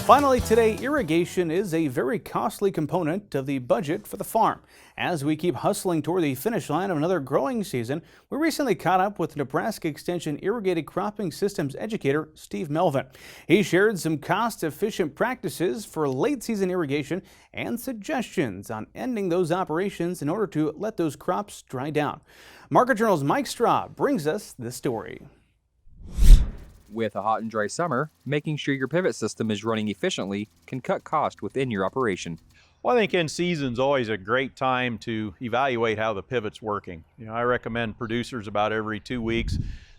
Finally today, irrigation is a very costly component of the budget for the farm. As we keep hustling toward the finish line of another growing season, we recently caught up with Nebraska Extension Irrigated Cropping Systems educator Steve Melvin. He shared some cost-efficient practices for late season irrigation and suggestions on ending those operations in order to let those crops dry down. Market Journal's Mike Straub brings us this story. With a hot and dry summer, making sure your pivot system is running efficiently can cut cost within your operation. Well, I think in season's always a great time to evaluate how the pivot's working. I recommend producers about every 2 weeks,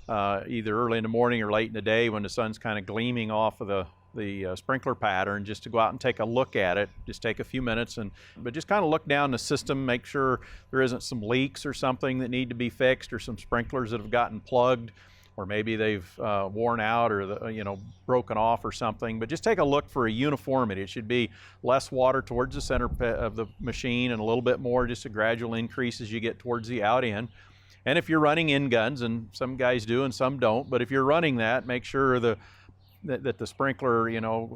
either early in the morning or late in the day when the sun's kind of gleaming off of the sprinkler pattern, just to go out and take a look at it. Just take a few minutes, but just kind of look down the system, make sure there isn't some leaks or something that need to be fixed, or some sprinklers that have gotten plugged, or maybe they've worn out or broken off or something. But just take a look for a uniformity. It should be less water towards the center of the machine and a little bit more, just a gradual increase as you get towards the out end. And if you're running in guns, and some guys do and some don't, but if you're running that, make sure that the sprinkler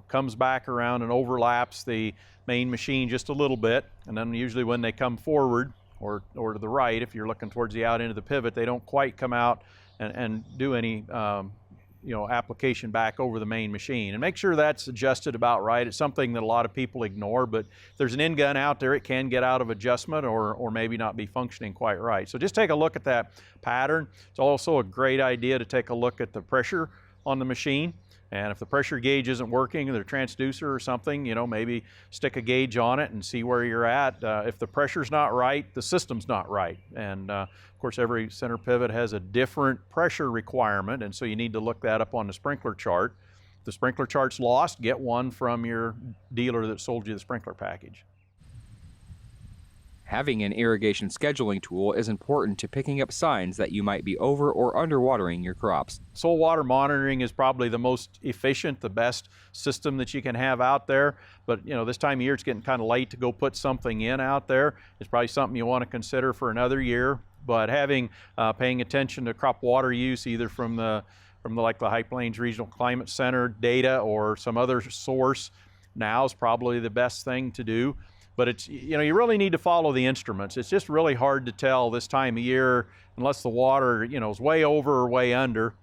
comes back around and overlaps the main machine just a little bit. And then usually when they come forward or to the right, if you're looking towards the out end of the pivot, they don't quite come out and do any application back over the main machine. And make sure that's adjusted about right. It's something that a lot of people ignore, but if there's an end gun out there, it can get out of adjustment or maybe not be functioning quite right. So just take a look at that pattern. It's also a great idea to take a look at the pressure on the machine. And if the pressure gauge isn't working, or the transducer or something, maybe stick a gauge on it and see where you're at. If the pressure's not right, the system's not right. And of course, every center pivot has a different pressure requirement, and so you need to look that up on the sprinkler chart. If the sprinkler chart's lost, get one from your dealer that sold you the sprinkler package. Having an irrigation scheduling tool is important to picking up signs that you might be over or underwatering your crops. Soil water monitoring is probably the most efficient, the best system that you can have out there. But this time of year, it's getting kind of late to go put something in out there. It's probably something you want to consider for another year. But paying attention to crop water use, either from the High Plains Regional Climate Center data or some other source, now is probably the best thing to do. But it's, you really need to follow the instruments. It's just really hard to tell this time of year, unless the water, is way over or way under,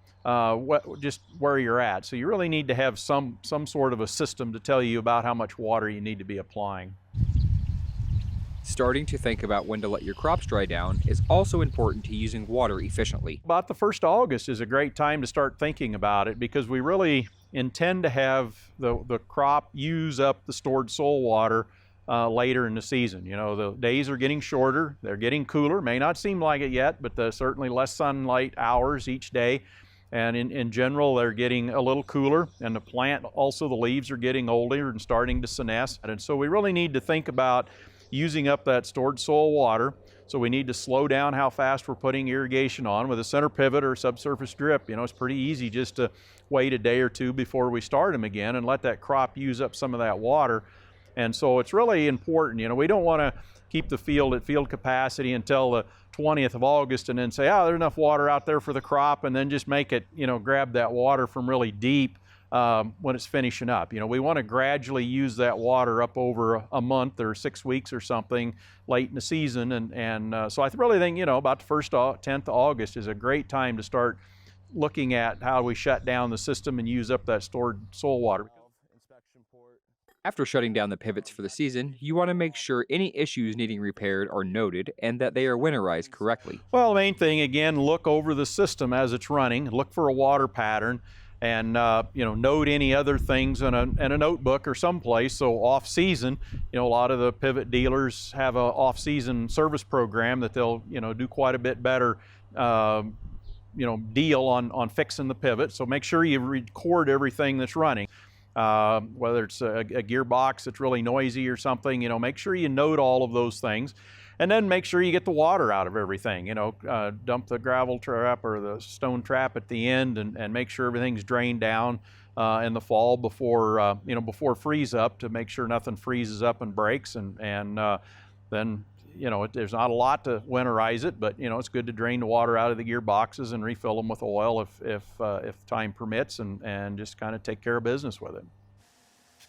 just where you're at. So you really need to have some sort of a system to tell you about how much water you need to be applying. Starting to think about when to let your crops dry down is also important to using water efficiently. About the 1st of August is a great time to start thinking about it, because we really intend to have the crop use up the stored soil water later in the season. The days are getting shorter, they're getting cooler. May not seem like it yet, but there's certainly less sunlight hours each day. And in general, they're getting a little cooler, and the plant also, the leaves are getting older and starting to senesce. And so we really need to think about using up that stored soil water. So we need to slow down how fast we're putting irrigation on. With a center pivot or subsurface drip, it's pretty easy just to wait a day or two before we start them again and let that crop use up some of that water. And so it's really important. We don't want to keep the field at field capacity until the 20th of August and then say, there's enough water out there for the crop, and then just make it, grab that water from really deep when it's finishing up. We want to gradually use that water up over a month or 6 weeks or something late in the season. And so I really think, about the 10th of August is a great time to start looking at how we shut down the system and use up that stored soil water. After shutting down the pivots for the season, you want to make sure any issues needing repaired are noted and that they are winterized correctly. Well, the main thing, again, look over the system as it's running, look for a water pattern, and note any other things in a notebook or someplace. So off season, a lot of the pivot dealers have a off season service program that they'll do quite a bit better deal on fixing the pivot. So make sure you record everything that's running. Whether it's a gearbox that's really noisy or something, make sure you note all of those things. And then make sure you get the water out of everything. Dump the gravel trap or the stone trap at the end, and make sure everything's drained down in the fall before freeze up, to make sure nothing freezes up and breaks. And then there's not a lot to winterize it, but it's good to drain the water out of the gearboxes and refill them with oil if time permits, and just kind of take care of business with it.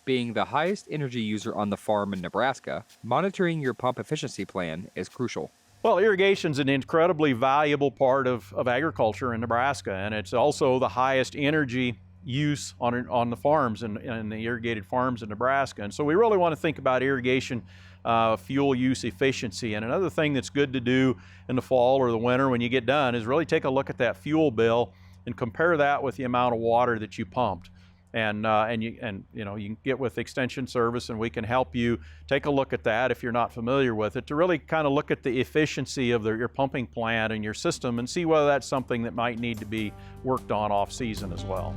Being the highest energy user on the farm in Nebraska, monitoring your pump efficiency plan is crucial. Well, irrigation is an incredibly valuable part of agriculture in Nebraska, and it's also the highest energy use on the farms and the irrigated farms in Nebraska. And so we really want to think about irrigation fuel use efficiency. And another thing that's good to do in the fall or the winter when you get done is really take a look at that fuel bill and compare that with the amount of water that you pumped. And you can get with Extension Service, and we can help you take a look at that if you're not familiar with it, to really kind of look at the efficiency of your pumping plant and your system and see whether that's something that might need to be worked on off season as well.